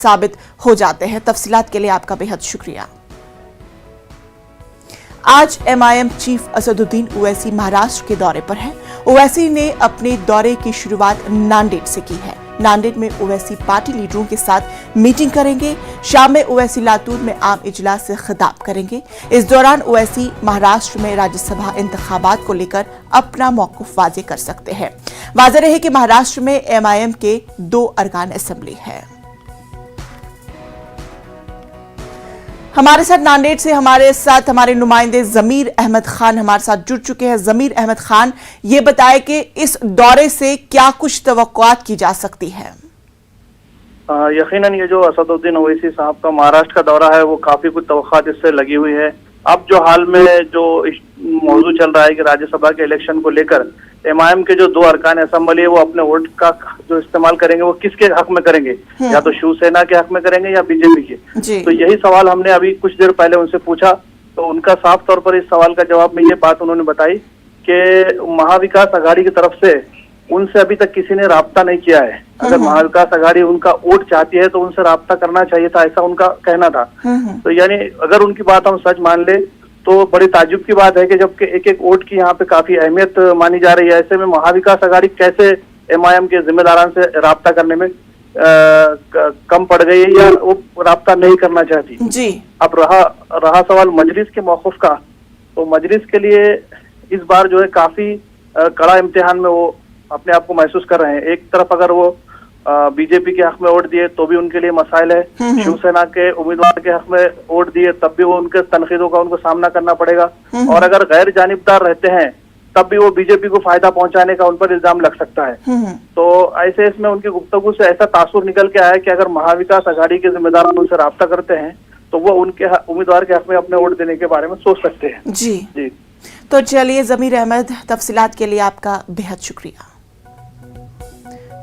साबित हो जाते हैं। तफसीलात के लिए आपका बेहद शुक्रिया। आज एमआईएम चीफ असदुद्दीन ओवैसी महाराष्ट्र के दौरे पर हैं। ओवैसी ने अपने दौरे की शुरुआत नांदेड़ से की है। नांदेड़ में ओवैसी पार्टी लीडरों के साथ मीटिंग करेंगे। शाम में ओवैसी लातूर में आम इजलास से खिताब करेंगे। इस दौरान ओवैसी महाराष्ट्र में राज्यसभा इंतखाबात को लेकर अपना मौक़िफ़ वाज़ेह कर सकते हैं। वाज़ेह रहे कि महाराष्ट्र में एमआईएम के 2 अरकान असेंबली है। हमारे साथ नांदेड़ से हमारे नुमाइंदे ज़मीर अहमद खान हमारे साथ जुड़ चुके हैं। ज़मीर अहमद खान, ये बताएं कि इस दौरे से क्या कुछ तवक्कुआत की जा सकती है? यकीनन ये जो असदुद्दीन ओवैसी साहब का महाराष्ट्र का दौरा है वो काफी कुछ तवक्कुआत इससे लगी हुई है। अब जो हाल में जो मौजू चल रहा है कि राज्यसभा के इलेक्शन को लेकर एमआईएम के जो 2 अरकान असेंबली है वो अपने वोट का जो इस्तेमाल करेंगे वो किसके हक में करेंगे, या तो शिवसेना के हक में करेंगे या बीजेपी के। तो यही सवाल हमने अभी कुछ देर पहले उनसे पूछा, तो उनका साफ तौर पर इस सवाल का जवाब में ये बात उन्होंने बताई कि महाविकास आघाड़ी की तरफ से उनसे अभी तक किसी ने राब्ता नहीं किया है। अगर महाविकास आघाड़ी उनका वोट चाहती है तो उनसे राब्ता करना चाहिए था, ऐसा उनका कहना था। तो यानी अगर उनकी बात हम सच मान ले तो बड़ी ताज्जुब की बात है कि जबकि एक वोट की यहाँ पे काफी अहमियत मानी जा रही है, ऐसे में महाविकास आघाड़ी कैसे एमआईएम के जिम्मेदारान से राब्ता करने में कम पड़ गई है या वो राब्ता नहीं करना चाहती जी। अब रहा सवाल मजलिस के मौक़िफ़ का, तो मजलिस के लिए इस बार जो है काफी कड़ा इम्तिहान में वो अपने आप को महसूस कर रहे हैं। एक तरफ अगर वो बीजेपी के हक में वोट दिए तो भी उनके लिए मसाइल है, शिवसेना के उम्मीदवार के हक में वोट दिए तब भी वो उनके तनकीदों का उनको सामना करना पड़ेगा, और अगर गैर जानिबदार रहते हैं तब भी वो बीजेपी को फायदा पहुंचाने का उन पर इल्जाम लग सकता है। तो ऐसे इसमें उनकी गुफ्तगू से ऐसा तासुर निकल के आया कि अगर महाविकास आघाड़ी के जिम्मेदार उनसे राब्ता करते हैं तो वो उनके उम्मीदवार के हक में अपने वोट देने के बारे में सोच सकते हैं। जी। तो चलिए ज़मीर अहमद, तफसीलात के लिए आपका बेहद शुक्रिया।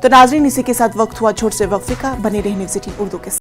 तो नाज़रीन, इसी के साथ वक्त हुआ छोटे से वक्फे का। बने रहिए न्यूज़ 18 उर्दू के साथ।